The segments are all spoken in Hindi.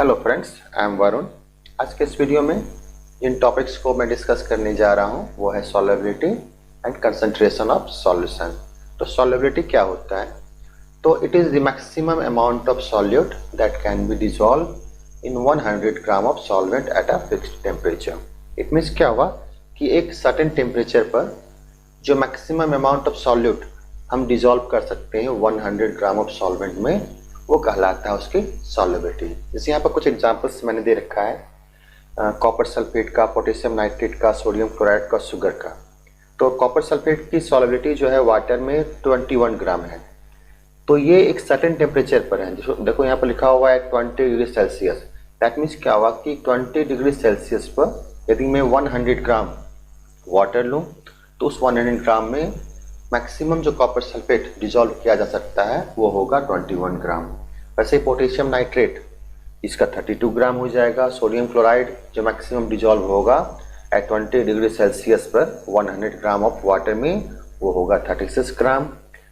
Hello friends, I am Varun. आज के इस वीडियो में जिन टॉपिक्स को मैं डिस्कस करने जा रहा हूं वो है solubility and concentration of solution. तो सॉल्युबिलिटी क्या होता है? तो it is the maximum amount of solute that can be dissolve in 100 gram of solvent at a fixed temperature. It means क्या हुआ कि एक सर्टेन टेम्परेचर पर जो मैक्सिमम अमाउंट ऑफ सॉल्यूट हम डिसॉल्व कर सकते हैं 100 ग्राम ऑफ सॉल्वेंट में, वो कहलाता है उसकी सॉल्युबिलिटी। जैसे यहाँ पर कुछ एग्जांपल्स मैंने दे रखा है कॉपर सल्फेट का, पोटेशियम नाइट्रेट का, सोडियम क्लोराइड का, शुगर का। तो कॉपर सल्फेट की सॉल्युबिलिटी जो है वाटर में 21 ग्राम है। तो ये एक सर्टेन टेम्परेचर पर है। देखो यहाँ पर लिखा हुआ है 20 डिग्री सेल्सियस। दैट मीन्स क्या हुआ कि 20 डिग्री सेल्सियस पर यदि मैं 100 ग्राम वाटर लूँ तो उस 100 ग्राम में मैक्सिमम जो कॉपर सल्फेट डिसॉल्व किया जा सकता है वो होगा 21 ग्राम। वैसे पोटेशियम नाइट्रेट इसका 32 ग्राम हो जाएगा। सोडियम क्लोराइड जो मैक्सिमम डिसॉल्व होगा एट 20 डिग्री सेल्सियस पर 100 ग्राम ऑफ वाटर में वो होगा 36 ग्राम।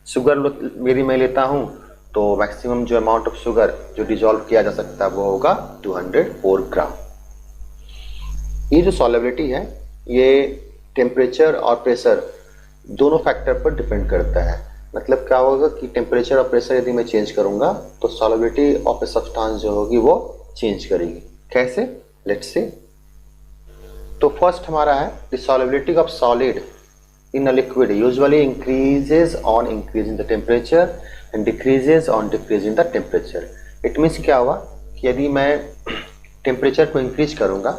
शुगर मेरी मैं लेता हूँ तो मैक्सिमम जो अमाउंट ऑफ शुगर जो डिसॉल्व किया जा सकता है वो होगा 204 ग्राम। ये जो सॉल्युबिलिटी है ये टेम्परेचर और प्रेशर दोनों फैक्टर पर डिपेंड करता है। मतलब क्या होगा कि टेम्परेचर और प्रेशर यदि मैं चेंज करूंगा तो सॉल्युबिलिटी ऑफ ए सब्सटेंस जो होगी वो चेंज करेगी। कैसे? Let's say. तो फर्स्ट हमारा है the solubility of solid in a liquid usually increases on increasing the temperature and decreases on decreasing the temperature. It means क्या हुआ कि यदि मैं टेम्परेचर को इंक्रीज करूंगा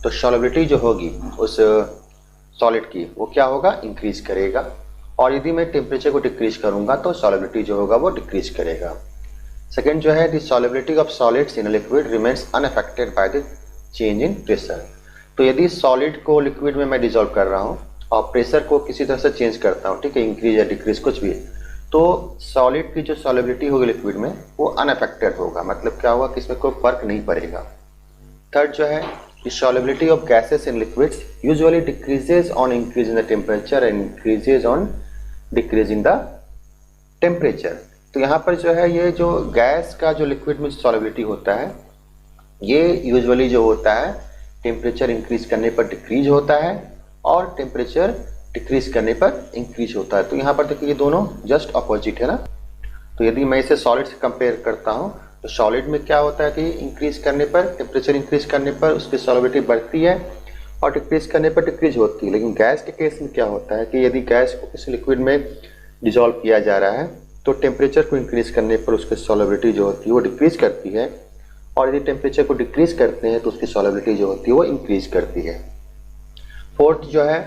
तो सॉल्युबिलिटी जो होगी उस सॉलिड की वो क्या होगा, इंक्रीज करेगा। और यदि मैं टेम्परेचर को डिक्रीज करूंगा तो सॉल्युबिलिटी जो होगा वो डिक्रीज करेगा। सेकंड जो है the solubility of solids in a liquid remains unaffected by the change in pressure. तो यदि सॉलिड को लिक्विड में मैं डिसॉल्व कर रहा हूँ और प्रेशर को किसी तरह से चेंज करता हूँ, ठीक है, इंक्रीज या डिक्रीज कुछ भी, तो सॉलिड की जो सॉल्युबिलिटी होगी लिक्विड में वो अनअफेक्टेड होगा। मतलब क्या होगा कि इसमें कोई फर्क नहीं पड़ेगा। थर्ड जो है the solubility of gases in liquids usually decreases on increasing the temperature and increases on decreasing the temperature। तो यहाँ पर जो है ये जो गैस का जो लिक्विड में सॉल्युबिलिटी होता है ये यूजुअली जो होता है टेम्परेचर इंक्रीज करने पर डिक्रीज होता है और टेम्परेचर डिक्रीज करने पर इंक्रीज होता है। तो यहाँ पर देखिए ये दोनों जस्ट अपोजिट है ना। तो यदि मैं इसे सॉलिड से कंपेयर करता हूँ तो सॉलिड में क्या होता है कि इंक्रीज करने पर, टेम्परेचर इंक्रीज करने पर उसकी सॉल्युबिलिटी बढ़ती है और डिक्रीज करने पर डिक्रीज होती है। लेकिन गैस के केस में क्या होता है कि यदि गैस को किसी लिक्विड में डिसॉल्व किया जा रहा है तो टेम्परेचर को इंक्रीज करने पर उसकी सॉल्युबिलिटी जो होती है वो डिक्रीज करती है और यदि टेम्परेचर को डिक्रीज करते हैं तो उसकी सॉल्युबिलिटी जो होती है वो इंक्रीज करती है। फोर्थ जो है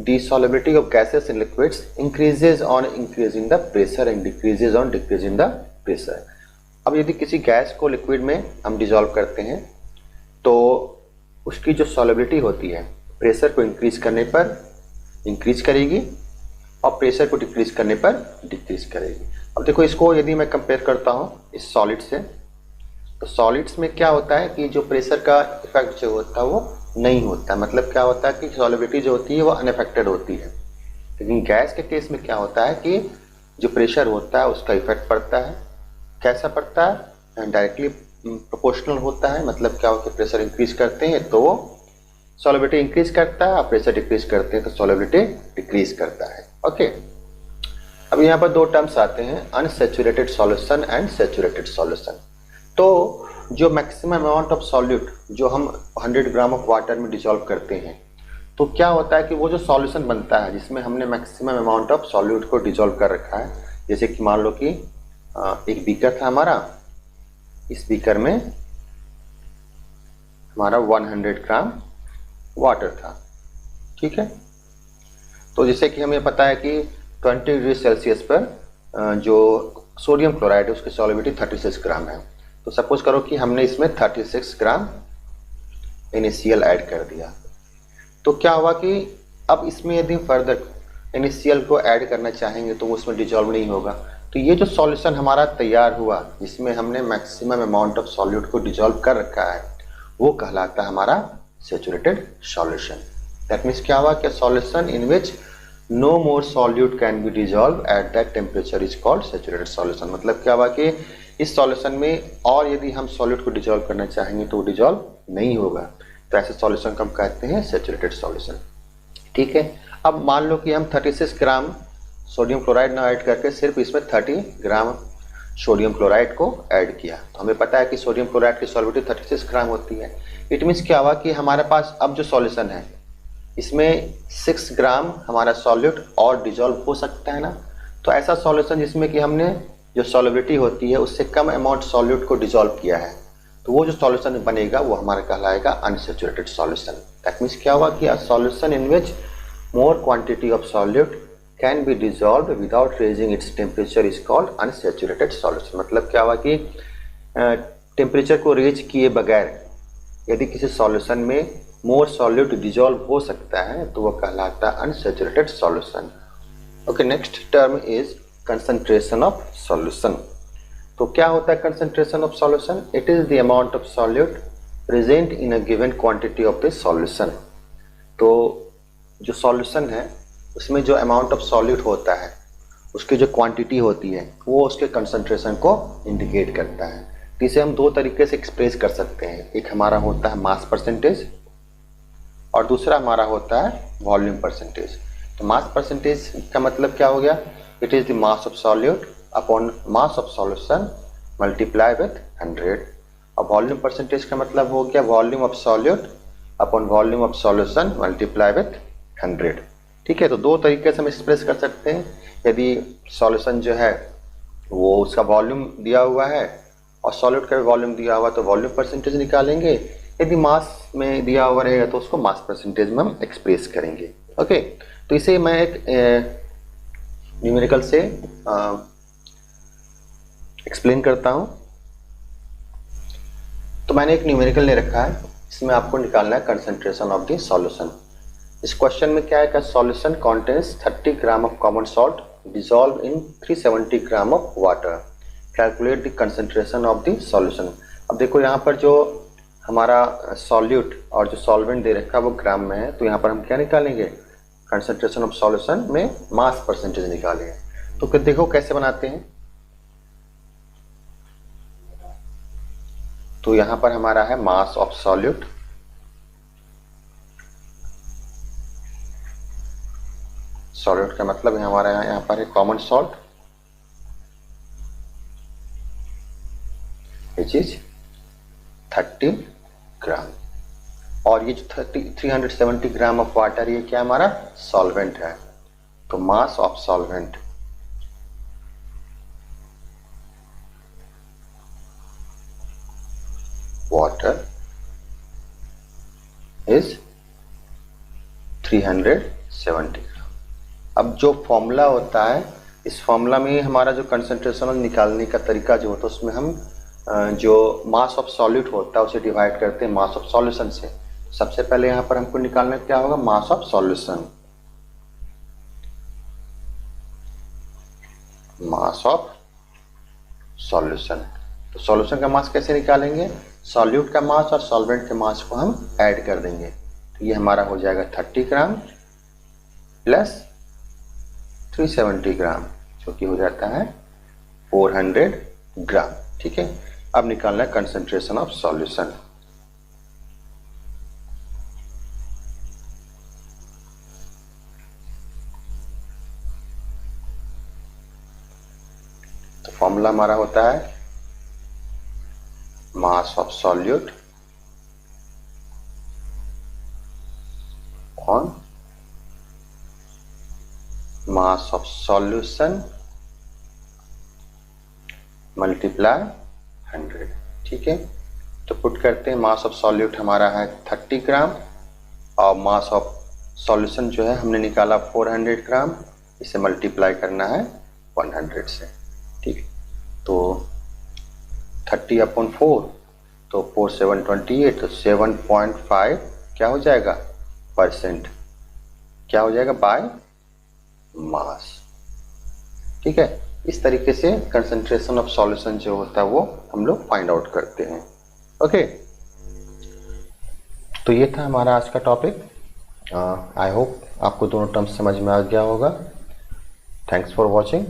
the solubility of gases in liquids increases on increasing the pressure and decreases on decreasing the pressure. अब यदि किसी गैस को लिक्विड में हम डिसॉल्व करते हैं तो उसकी जो सॉल्युबिलिटी होती है प्रेशर को इंक्रीज करने पर इंक्रीज करेगी और प्रेशर को डिक्रीज करने पर डिक्रीज करेगी। अब देखो इसको यदि मैं कंपेयर करता हूँ इस सॉलिड से, तो सॉलिड्स में क्या होता है कि जो प्रेशर का इफेक्ट जो होता है वो नहीं होता। मतलब क्या होता है कि सॉल्युबिलिटी जो होती है वो अनअफेक्टेड होती है। लेकिन गैस के केस में क्या होता है कि जो प्रेशर होता है उसका इफेक्ट पड़ता है। कैसा पड़ता है? डायरेक्टली प्रोपोर्शनल होता है। मतलब क्या होता है, प्रेशर इंक्रीज करते हैं तो वो सॉल्युबिलिटी इंक्रीज करता है और प्रेशर डिक्रीज करते हैं तो सॉल्युबिलिटी डिक्रीज करता है। ओके, अब यहाँ पर दो टर्म्स आते हैं, unsaturated solution and saturated solution. तो जो मैक्सिमम अमाउंट ऑफ सॉल्यूट जो हम 100 ग्राम ऑफ वाटर में डिसॉल्व करते हैं तो क्या होता है कि वो जो सॉल्यूशन बनता है जिसमें हमने मैक्सिमम अमाउंट ऑफ सॉल्यूट को डिसॉल्व कर रखा है, जैसे कि मान लो कि एक बीकर था हमारा, इस बीकर में हमारा 100 ग्राम वाटर था, ठीक है। तो जैसे कि हमें पता है कि 20 डिग्री सेल्सियस पर जो सोडियम क्लोराइड है उसकी सॉल्युबिलिटी 36 ग्राम है। तो सपोज करो कि हमने इसमें 36 ग्राम NaCl ऐड कर दिया, तो क्या हुआ कि अब इसमें यदि फर्दर NaCl को ऐड करना चाहेंगे तो वो उसमें डिसॉल्व नहीं होगा। तो ये जो सॉल्यूशन हमारा तैयार हुआ जिसमें हमने मैक्सिमम अमाउंट ऑफ सॉल्यूट को डिसॉल्व कर रखा है वो कहलाता है हमारा सैचुरेटेड सॉल्यूशन। दैट मीन्स क्या हुआ कि solution in which no more solute can be dissolve at that temperature is called saturated solution. मतलब क्या हुआ कि इस सॉल्यूशन में और यदि हम सॉल्यूट को डिजोल्व करना चाहेंगे तो वो डिजोल्व नहीं होगा, तो ऐसे सॉल्यूशन को हम कहते हैं सैचुरेटेड सॉल्यूशन। ठीक है, अब मान लो कि हम 36 ग्राम सोडियम क्लोराइड ना ऐड करके सिर्फ इसमें 30 ग्राम सोडियम क्लोराइड को ऐड किया, तो हमें पता है कि सोडियम क्लोराइड की सॉल्युबिलिटी 36 ग्राम होती है। इट मीन्स क्या हुआ कि हमारे पास अब जो सॉल्यूशन है इसमें 6 ग्राम हमारा सॉल्यूट और डिजोल्व हो सकता है ना। तो ऐसा सॉल्यूशन जिसमें कि हमने जो सॉल्युबिलिटी होती है उससे कम अमाउंट सॉल्यूट को डिजोल्व किया है, तो वो जो सॉल्यूशन बनेगा वो हमारा कहलाएगा अनसैचुरेटेड सॉल्यूशन। दैट मीन्स क्या हुआ कि a solution in which more quantity of solute can B dissolve without raising its temperature is called unsaturated solution. मतलब क्या हुआ कि टेम्परेचर को रेज किए बगैर यदि किसी सॉल्यूशन में मोर सॉल्यूट डिजोल्व हो सकता है तो वो कहलाता है unsaturated solution. Okay, next term is concentration of solution. तो क्या होता है concentration of solution? It is the amount of solute present in a given quantity of the solution. तो जो सॉल्यूशन है उसमें जो अमाउंट ऑफ सॉल्यूट होता है उसकी जो क्वांटिटी होती है वो उसके कंसंट्रेशन को इंडिकेट करता है। तो इसे हम दो तरीके से एक्सप्रेस कर सकते हैं, एक हमारा होता है मास परसेंटेज और दूसरा हमारा होता है वॉल्यूम परसेंटेज। तो मास परसेंटेज का मतलब क्या हो गया? It is the mass of solute upon mass of solution multiply with 100। और वॉल्यूम परसेंटेज का मतलब हो गया volume of solute upon volume of solution multiply with 100। ठीक है, तो दो तरीके से हम एक्सप्रेस कर सकते हैं। यदि सॉल्यूशन जो है वो उसका वॉल्यूम दिया हुआ है और सॉल्यूट का भी वॉल्यूम दिया हुआ तो वॉल्यूम परसेंटेज निकालेंगे, यदि मास में दिया हुआ रहेगा तो उसको मास परसेंटेज में हम एक्सप्रेस करेंगे। ओके, तो इसे मैं एक न्यूमेरिकल से एक्सप्लेन करता हूं। तो मैंने एक न्यूमेरिकल ले रखा है, इसमें आपको निकालना है कंसंट्रेशन ऑफ द सॉल्यूशन। इस क्वेश्चन में क्या है कि solution contains 30 gram of common salt dissolve in 370 gram of water, calculate the concentration of the solution. अब देखो यहाँ पर जो हमारा सॉल्यूट और जो सॉल्वेंट दे रखा है वो ग्राम में है, तो यहाँ पर हम क्या निकालेंगे? कंसंट्रेशन ऑफ सॉल्यूशन में मास परसेंटेज निकालेंगे। तो देखो कैसे बनाते हैं। तो यहाँ पर हमारा है मास ऑफ सॉल्यूट, सॉल्यूट का मतलब है हमारा यहाँ पर है कॉमन सॉल्ट विच इज 30 ग्राम, और ये जो 370 ग्राम ऑफ वाटर ये क्या हमारा सॉल्वेंट है। तो mass of solvent water is 370 ग्राम। अब जो फॉर्मूला होता है, इस फॉर्मूला में हमारा जो कंसंट्रेशन निकालने का तरीका जो होता है उसमें हम जो मास ऑफ सॉल्यूट होता है उसे डिवाइड करते हैं मास ऑफ सॉल्यूशन से। सबसे पहले यहाँ पर हमको निकालना क्या होगा? Mass of solution, mass of solution. तो सॉल्यूशन का मास कैसे निकालेंगे? सॉल्यूट का मास और सॉल्वेंट के मास को हम ऐड कर देंगे, तो ये हमारा हो जाएगा 30 ग्राम प्लस 370 ग्राम, जो कि हो जाता है 400 ग्राम। ठीक है, अब निकालना है कंसंट्रेशन ऑफ सॉल्यूशन। तो फॉर्मूला हमारा होता है mass of solute on mass of solution multiply 100। ठीक है, तो पुट करते हैं मास ऑफ सॉल्यूट हमारा है 30 ग्राम और मास ऑफ सॉल्यूशन जो है हमने निकाला 400 ग्राम, इसे मल्टीप्लाई करना है 100 से। ठीक है, तो 30 अपॉन 4 तो 4 7 28, तो 7.5 क्या हो जाएगा परसेंट, क्या हो जाएगा बाय मास। ठीक है, इस तरीके से कंसंट्रेशन ऑफ सॉल्यूशन जो होता है वो हम लोग फाइंड आउट करते हैं। ओके, तो ये था हमारा आज का टॉपिक। आई होप आपको दोनों टर्म्स समझ में आ गया होगा। Thanks for watching.